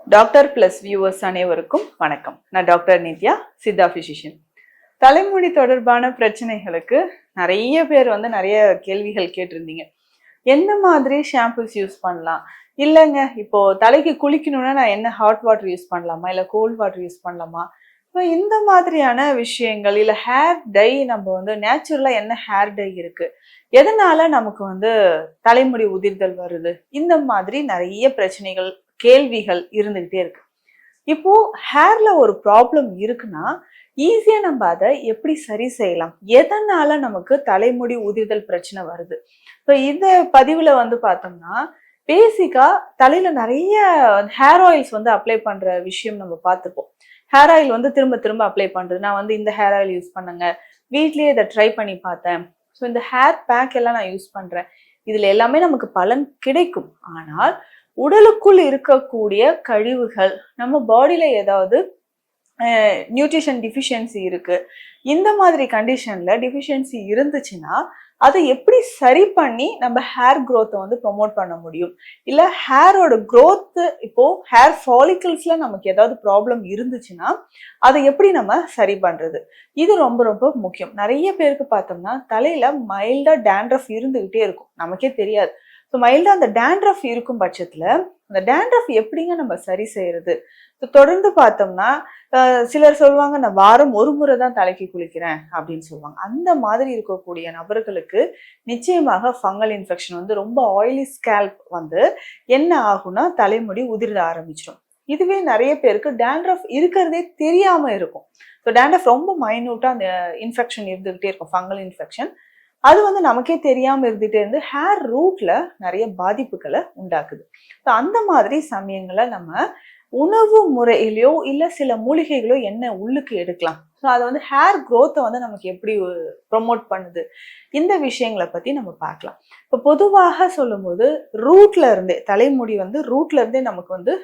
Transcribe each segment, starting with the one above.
Doctor plus viewers அனைவருக்கும் வணக்கம். நான் டாக்டர் நித்யா, சித்தா பிசிஷியன். தலைமுடி தொடர்பான பிரச்சனைகளுக்கு நிறைய பேர் நிறைய கேள்விகள் கேட்டிருந்தீங்க. எந்த மாதிரி ஷாம்பூஸ் யூஸ் பண்ணலாம், இல்லைங்க இப்போ தலைக்கு குளிக்கணும்னா நான் என்ன ஹாட் வாட்டர் யூஸ் பண்ணலாமா இல்லை கோல்ட் வாட்டர் யூஸ் பண்ணலாமா, இப்போ இந்த மாதிரியான விஷயங்கள், இல்லை ஹேர் டை நம்ம நேச்சுரலா என்ன ஹேர் டை இருக்கு, எதனால நமக்கு தலைமுடி உதிர்தல் வருது, இந்த மாதிரி நிறைய பிரச்சனைகள் கேள்விகள் இருந்துகிட்டே இருக்கு. இப்போ ஹேர்ல ஒரு ப்ராப்ளம் இருக்குன்னா ஈஸியா நம்ம அதை எப்படி சரி செய்யலாம், எதனால நமக்கு தலைமுடி உதிர்தல் பிரச்சனை வருது. இப்போ இந்த பதிவுல பார்த்தோம்னா பேசிக்கா தலையில நிறைய ஹேர் ஆயில்ஸ் அப்ளை பண்ற விஷயம் நம்ம பார்த்துப்போம். ஹேர் ஆயில் திரும்ப திரும்ப அப்ளை பண்றது. நான் இந்த ஹேர் ஆயில் யூஸ் பண்ணுங்க, வீட்லயே இதை ட்ரை பண்ணி பார்த்தேன், ஸோ இந்த ஹேர் பேக் எல்லாம் நான் யூஸ் பண்றேன், இதுல எல்லாமே நமக்கு பலன் கிடைக்கும். ஆனால் உடலுக்குள் இருக்கக்கூடிய கழிவுகள், நம்ம பாடியில ஏதாவது நியூட்ரிஷன் டிஃபிஷியன்சி இருக்கு, இந்த மாதிரி கண்டிஷன்ல டிஃபிஷியன்சி இருந்துச்சுன்னா அதை எப்படி சரி பண்ணி நம்ம ஹேர் க்ரோத்தை ப்ரொமோட் பண்ண முடியும், இல்ல ஹேரோட க்ரோத், இப்போ ஹேர் ஃபாலிக்கல்ஸ்ல நமக்கு ஏதாவது ப்ராப்ளம் இருந்துச்சுன்னா அதை எப்படி நம்ம சரி பண்றது, இது ரொம்ப ரொம்ப முக்கியம். நிறைய பேருக்கு பார்த்தோம்னா தலையில மைல்டா டேண்ட்ரஃப் இருந்துகிட்டே இருக்கும், நமக்கே தெரியாது. ஸோ மைல்டா அந்த டேண்ட்ரஃப் இருக்கும் பட்சத்துல அந்த டேண்ட்ரஃப் எப்படிங்க நம்ம சரி செய்யறது. தொடர்ந்து பார்த்தோம்னா சிலர் சொல்லுவாங்க, நான் வாரம் ஒரு முறை தான் தலைக்கு குளிக்கிறேன் அப்படின்னு சொல்லுவாங்க. அந்த மாதிரி இருக்கக்கூடிய நபர்களுக்கு நிச்சயமாக ஃபங்கல் இன்ஃபெக்ஷன் ரொம்ப ஆயிலி ஸ்கேல்ப் என்ன ஆகும்னா தலைமுடி உதிர ஆரம்பிச்சிடும். இதுவே நிறைய பேருக்கு டேண்ட்ரஃப் இருக்கிறதே தெரியாம இருக்கும். ஸோ டேண்ட்ரஃப் ரொம்ப மைன்யூட்டா அந்த இன்ஃபெக்ஷன் இருந்துகிட்டே இருக்கும், ஃபங்கல் இன்ஃபெக்ஷன். அது நமக்கே தெரியாம இருந்துட்டே இருந்து ஹேர் ரூட்ல நிறைய பாதிப்புகளை உண்டாக்குது. ஸோ அந்த மாதிரி சமயங்களை நம்ம உணவு முறையிலையோ இல்லை சில மூலிகைகளோ என்ன உள்ளுக்கு எடுக்கலாம். ஸோ அதை ஹேர் க்ரோத்தை நமக்கு எப்படி ப்ரொமோட் பண்ணுது, இந்த விஷயங்களை பத்தி நம்ம பார்க்கலாம். இப்போ பொதுவாக சொல்லும் போது ரூட்ல இருந்தே தலைமுடி ரூட்ல இருந்தே நமக்கு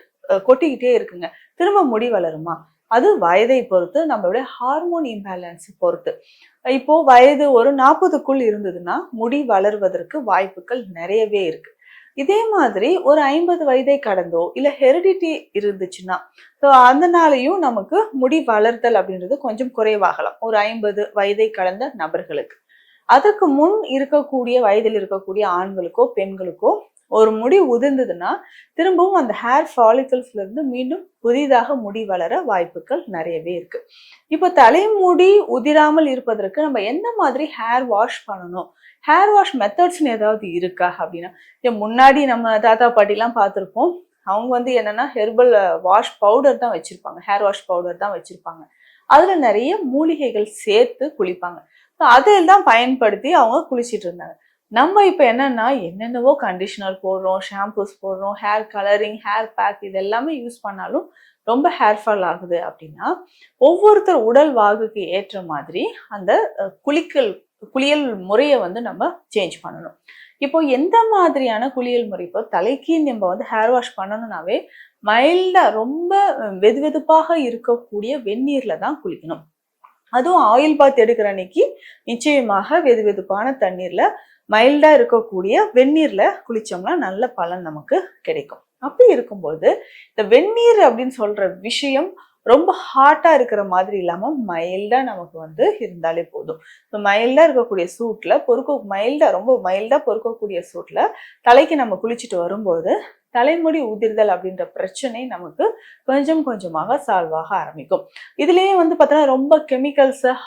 கொட்டிக்கிட்டே இருக்குங்க. திரும்ப முடி வளருமா, அது வயதை பொறுத்து, நம்மளுடைய ஹார்மோன் இம்பேலன்ஸ் பொறுத்து. இப்போ வயது ஒரு 40க்குள் இருந்ததுன்னா முடி வளர்வதற்கு வாய்ப்புகள் நிறையவே இருக்கு. இதே மாதிரி ஒரு 50 வயதை கடந்தோ இல்ல ஹெரிடிட்டி இருந்துச்சுன்னா ஸோ அதனாலையும் நமக்கு முடி வளர்தல் அப்படின்றது கொஞ்சம் குறைவாகலாம் ஒரு 50 வயதை கடந்த நபர்களுக்கு. அதற்கு முன் இருக்கக்கூடிய வயதில் இருக்கக்கூடிய ஆண்களுக்கோ பெண்களுக்கோ ஒரு முடி உதிர்ந்ததுன்னா திரும்பவும் அந்த ஹேர் ஃபாலிக்கல்ஸ்ல இருந்து மீண்டும் புதிதாக முடி வளர வாய்ப்புகள் நிறையவே இருக்கு. இப்போ தலைமுடி உதிராமல் இருப்பதற்கு நம்ம எந்த மாதிரி ஹேர் வாஷ் பண்ணணும், ஹேர் வாஷ் மெத்தட்ஸ்னு ஏதாவது இருக்கா அப்படின்னா, முன்னாடி நம்ம தாத்தா பாட்டிலாம் பார்த்துருப்போம், அவங்க என்னன்னா ஹெர்பல் வாஷ் பவுடர் தான் வச்சிருப்பாங்க, ஹேர் வாஷ் பவுடர் தான் வச்சிருப்பாங்க. அதுல நிறைய மூலிகைகள் சேர்த்து குளிப்பாங்க. அதெல்லாம் பயன்படுத்தி அவங்க குளிச்சிட்டு இருந்தாங்க. நம்ம இப்போ என்னென்னவோ கண்டிஷனர் போடுறோம், ஷாம்பூஸ் போடுறோம், ஹேர் கலரிங், ஹேர் பேக், இது எல்லாமே யூஸ் பண்ணாலும் ரொம்ப ஹேர் ஃபால் ஆகுது. அப்படின்னா ஒவ்வொருத்தர் உடல் வாகுக்கு ஏற்ற மாதிரி அந்த குளியல் முறையை நம்ம சேஞ்ச் பண்ணணும். இப்போ எந்த மாதிரியான குளியல் முறை, இப்போ தலைக்கு நம்ம ஹேர் வாஷ் பண்ணணும்னாவே மைல்டா ரொம்ப வெதுவெதுப்பாக இருக்கக்கூடிய வெந்நீர்ல தான் குளிக்கணும். அதுவும் ஆயில் பாத் எடுக்கிற அன்னைக்கு நிச்சயமாக வெதுவெதுப்பான தண்ணீர்ல மைல்டா இருக்கக்கூடிய வெந்நீர்ல குளிச்சோம்னா நல்ல பலன் நமக்கு கிடைக்கும். அப்படி இருக்கும்போது இந்த வெந்நீர் அப்படின்னு சொல்ற விஷயம் ரொம்ப ஹாட்டா இருக்கிற மாதிரி இல்லாம மைல்டா நமக்கு இருந்தாலே போதும். இப்போ மைல்டா இருக்கக்கூடிய சூட்ல ரொம்ப மைல்டா பொறுக்கக்கூடிய சூட்ல தலைக்கு நம்ம குளிச்சுட்டு வரும்போது தலைமுடி உதிர்தல் அப்படின்ற பிரச்சனை நமக்கு கொஞ்சம் கொஞ்சமாக சால்வ் ஆக ஆரம்பிக்கும். இதுலயே பார்த்தோன்னா ரொம்ப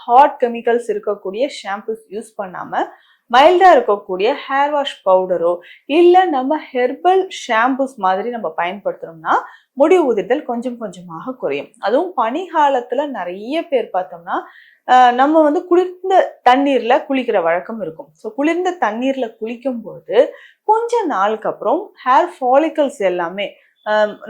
ஹாட் கெமிக்கல்ஸ் இருக்கக்கூடிய ஷாம்பூஸ் யூஸ் பண்ணாம மைல்டா இருக்கக்கூடிய ஹேர் வாஷ் பவுடரோ இல்ல நம்ம ஹெர்பல் ஷாம்பூஸ் மாதிரி நம்ம பயன்படுத்துறோம்னா முடி உதிர்தல் கொஞ்சம் கொஞ்சமாக குறையும். அதுவும் பனி காலத்துல நிறைய பேர் பார்த்தோம்னா நம்ம குளிர்ந்த தண்ணீர்ல குளிக்கிற வழக்கம் இருக்கும். ஸோ குளிர்ந்த தண்ணீர்ல குளிக்கும் போது கொஞ்ச நாளுக்கு அப்புறம் ஹேர் ஃபாலிக்கல்ஸ் எல்லாமே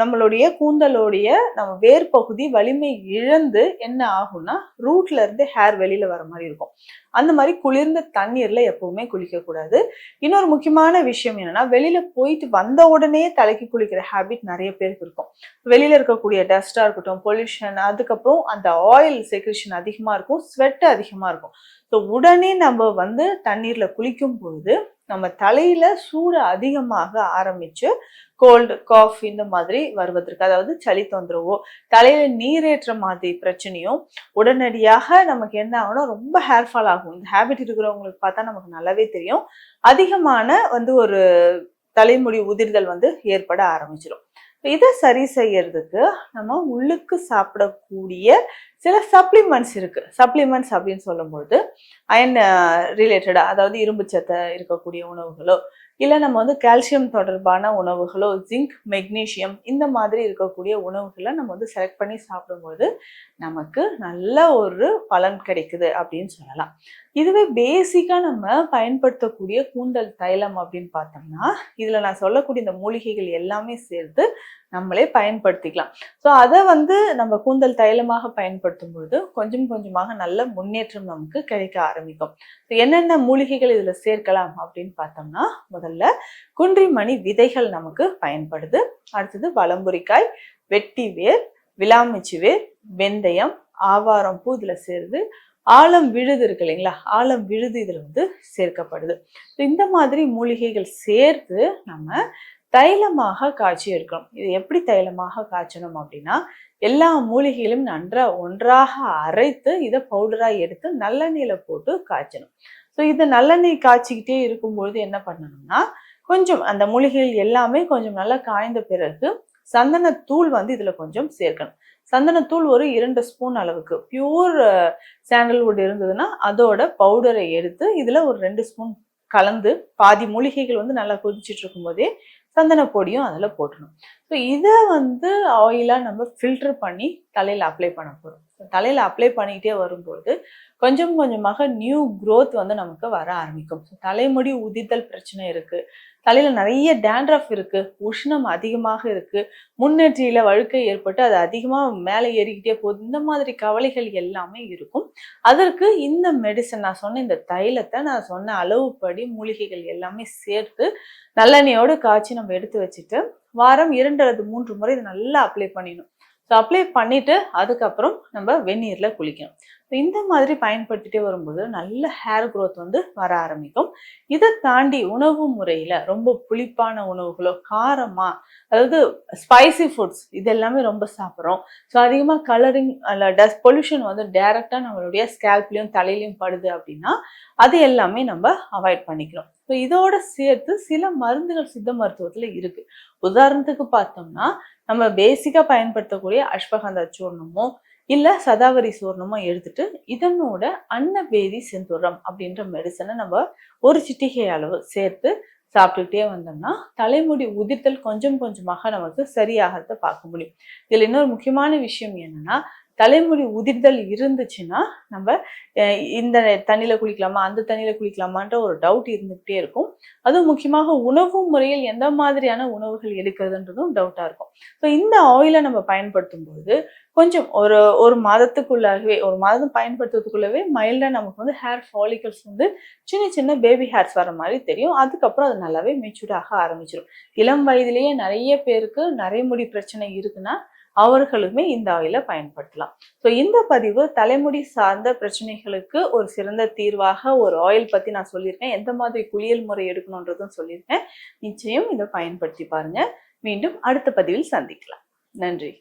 நம்மளுடைய கூந்தலோடைய நம்ம வேர் பகுதி வலிமை இழந்து என்ன ஆகும்னா ரூட்ல இருந்து ஹேர் வெளியில வர மாதிரி இருக்கும். அந்த மாதிரி குளிர்ந்த தண்ணீர்ல எப்பவுமே குளிக்க கூடாது. இன்னொரு முக்கியமான விஷயம் என்னன்னா, வெளியில போயிட்டு வந்த உடனே தலைக்கு குளிக்கிற ஹேபிட் நிறைய பேருக்கு இருக்கும். வெளியில இருக்கக்கூடிய டஸ்டா இருக்கட்டும், பொல்யூஷன், அதுக்கப்புறம் அந்த ஆயில் செக்ரேஷன் அதிகமா இருக்கும், ஸ்வெட் அதிகமா இருக்கும். ஸோ உடனே நம்ம தண்ணீர்ல குளிக்கும் பொழுது நம்ம தலையில சூடு அதிகமாக ஆரம்பிச்சு கோல்டு காஃப் இந்த மாதிரி வருவதற்கு, அதாவது சளி தொந்தரவோ தலையில நீரேற்ற மாதிரி பிரச்சனையும் உடனடியாக நமக்கு என்ன ஆகும்னா ரொம்ப ஹேர் ஃபால் ஆகும். இந்த ஹேபிட் இருக்கிறவங்களுக்கு பார்த்தா நமக்கு நல்லாவே தெரியும். அதிகமான ஒரு தலைமுடி உதிர்தல் ஏற்பட ஆரம்பிச்சிடும். இதை சரி செய்யறதுக்கு நம்ம உள்ளுக்கு சாப்பிடக்கூடிய சில சப்ளிமெண்ட்ஸ் இருக்கு. சப்ளிமெண்ட்ஸ் அப்படின்னு சொல்லும்போது அயன் ரிலேட்டடா, அதாவது இரும்பு சத்தை இருக்கக்கூடிய உணவுகளோ, இல்லை நம்ம கால்சியம் தொடர்பான உணவுகளோ, ஜிங்க், மெக்னீசியம் இந்த மாதிரி இருக்கக்கூடிய உணவுகளை நம்ம செலக்ட் பண்ணி சாப்பிடும்போது நமக்கு நல்ல ஒரு பலன் கிடைக்குது அப்படின்னு சொல்லலாம். இதுவே பேசிக்கா நம்ம பயன்படுத்தக்கூடிய கூந்தல் தைலம் அப்படின்னு பார்த்தோம்னா, இதுல நான் சொல்லக்கூடிய இந்த மூலிகைகள் எல்லாமே சேர்த்து நம்மளே பயன்படுத்திக்கலாம். ஸோ அதை நம்ம கூந்தல் தைலமாக பயன்படுத்தும் பொழுது கொஞ்சம் கொஞ்சமாக நல்ல முன்னேற்றம் நமக்கு கிடைக்க ஆரம்பிக்கும். என்னென்ன மூலிகைகள் இதுல சேர்க்கலாம் அப்படின்னு பார்த்தோம்னா, முதல்ல குன்றிமணி விதைகள் நமக்கு பயன்படுது. அடுத்தது வலம்புரிக்காய், வெட்டி வேர், விளாமிச்சி வேர், வெந்தயம், ஆவாரம் பூ இதுல சேருது. ஆலம் விழுது இருக்கு இல்லைங்களா, ஆலம் விழுது இதுல சேர்க்கப்படுது. இந்த மாதிரி மூலிகைகள் சேர்த்து நம்ம தைலமாக காய்ச்சி எடுக்கணும். இது எப்படி தைலமாக காய்ச்சணும் அப்படின்னா, எல்லா மூலிகைகளும் ஒன்றாக அரைத்து இதை பவுடரா எடுத்து நல்லெண்ணெயில போட்டு காய்ச்சணும். ஸோ இதை நல்லெண்ணெய் காய்ச்சிக்கிட்டே இருக்கும்பொழுது என்ன பண்ணணும்னா, கொஞ்சம் அந்த மூலிகைகள் எல்லாமே கொஞ்சம் நல்லா காய்ந்த பிறகு சந்தனத்தூள் இதுல கொஞ்சம் சேர்க்கணும். சந்தனத்தூள் ஒரு 2 ஸ்பூன் அளவுக்கு, பியூர் சாண்டல்வுட் இருந்ததுன்னா அதோட பவுடரை எடுத்து இதுல ஒரு 2 ஸ்பூன் கலந்து, பாதி மூலிகைகள் நல்லா கொதிச்சுட்டு இருக்கும் போதே சந்தன பொடியும் அதில் போட்டணும். ஸோ இதை ஆயிலாக நம்ம ஃபில்டர் பண்ணி தலையில் அப்ளை பண்ண போகிறோம். தலையில் அப்ளை பண்ணிக்கிட்டே வரும்போது கொஞ்சம் கொஞ்சமாக நியூ க்ரோத் நமக்கு வர ஆரம்பிக்கும். தலைமுடி உதிர்தல் பிரச்சனை இருக்குது, தலையில் நிறைய டேண்ட்ரஃப் இருக்குது, உஷ்ணம் அதிகமாக இருக்குது, முன்னேற்றியில் வழுக்கை ஏற்பட்டு அது அதிகமாக மேலே ஏறிக்கிட்டே போகுது, இந்த மாதிரி கவலைகள் எல்லாமே இருக்கும். அதற்கு இந்த மெடிசன், நான் சொன்ன இந்த தைலத்தை நான் சொன்ன அளவுப்படி மூலிகைகள் எல்லாமே சேர்த்து நல்லெண்ணெயோடு காய்ச்சி நம்ம எடுத்து வச்சுட்டு வாரம் 2 அல்லது 3 முறை இதை நல்லா அப்ளை பண்ணிடணும். ஸோ அப்ளை பண்ணிட்டு அதுக்கப்புறம் நம்ம வெந்நீரில் குளிக்கணும். இந்த மாதிரி பயன்படுத்திட்டே வரும்போது நல்ல ஹேர் க்ரோத் வர ஆரம்பிக்கும். இதை தாண்டி உணவு முறையில் ரொம்ப புளிப்பான உணவுகளோ, காரமாக, அதாவது ஸ்பைசி ஃபுட்ஸ் இது எல்லாமே ரொம்ப சாப்பிட்றோம். ஸோ அதிகமாக கலரிங் அல்ல டஸ்ட் பொல்யூஷன் டைரெக்டாக நம்மளுடைய ஸ்கேல்ப்லையும் தலையிலையும் படுது அப்படின்னா அது எல்லாமே நம்ம அவாய்ட் பண்ணிக்கிறோம். ஸோ இதோட சேர்த்து சில மருந்துகள் சித்த மருத்துவத்தில் இருக்கு. உதாரணத்துக்கு பார்த்தோம்னா, நம்ம பேசிக்காக பயன்படுத்தக்கூடிய அஸ்வகந்தா சூர்ணமோ இல்லை சதாவரி சூர்ணமோ எடுத்துட்டு இதனோட அன்னபேதி செந்தூரம் அப்படின்ற மெடிசனை நம்ம ஒரு சிட்டிகை அளவு சேர்த்து சாப்பிட்டுக்கிட்டே வந்தோம்னா தலைமுடி உதிர்த்தல் கொஞ்சம் கொஞ்சமாக நமக்கு சரியாகிறத பார்க்க முடியும். இதில் இன்னொரு முக்கியமான விஷயம் என்னன்னா, தலைமுடி உதிர்தல் இருந்துச்சுன்னா நம்ம இந்த தண்ணியில குளிக்கலாமா, அந்த தண்ணியில குளிக்கலாமான்ற ஒரு டவுட் இருந்துகிட்டே இருக்கும். அதுவும் முக்கியமாக உணவு முறையில் எந்த மாதிரியான உணவுகள் எடுக்கிறதுன்றதும் டவுட்டா இருக்கும். ஸோ இந்த ஆயிலை நம்ம பயன்படுத்தும் போது கொஞ்சம் ஒரு மாதத்துக்குள்ளாகவே, ஒரு மாதம் பயன்படுத்துறதுக்குள்ளவே மைல்டா நமக்கு ஹேர் ஃபாலிகல்ஸ் சின்ன சின்ன பேபி ஹேர்ஸ் வர மாதிரி தெரியும். அதுக்கப்புறம் அது நல்லாவே மெச்சூர்ட் ஆக ஆரம்பிச்சிடும். இளம் வயதிலேயே நிறைய பேருக்கு நரைமுடி பிரச்சனை இருக்குன்னா அவர்களுமே இந்த ஆயிலை பயன்படுத்தலாம். ஸோ இந்த பதிவு தலைமுடி சார்ந்த பிரச்சனைகளுக்கு ஒரு சிறந்த தீர்வாக ஒரு ஆயில் பத்தி நான் சொல்லியிருக்கேன். எந்த மாதிரி குளியல் முறை எடுக்கணுன்றதும் சொல்லியிருக்கேன். நிச்சயம் இதை பயன்படுத்தி பாருங்க. மீண்டும் அடுத்த பதிவில் சந்திக்கலாம். நன்றி.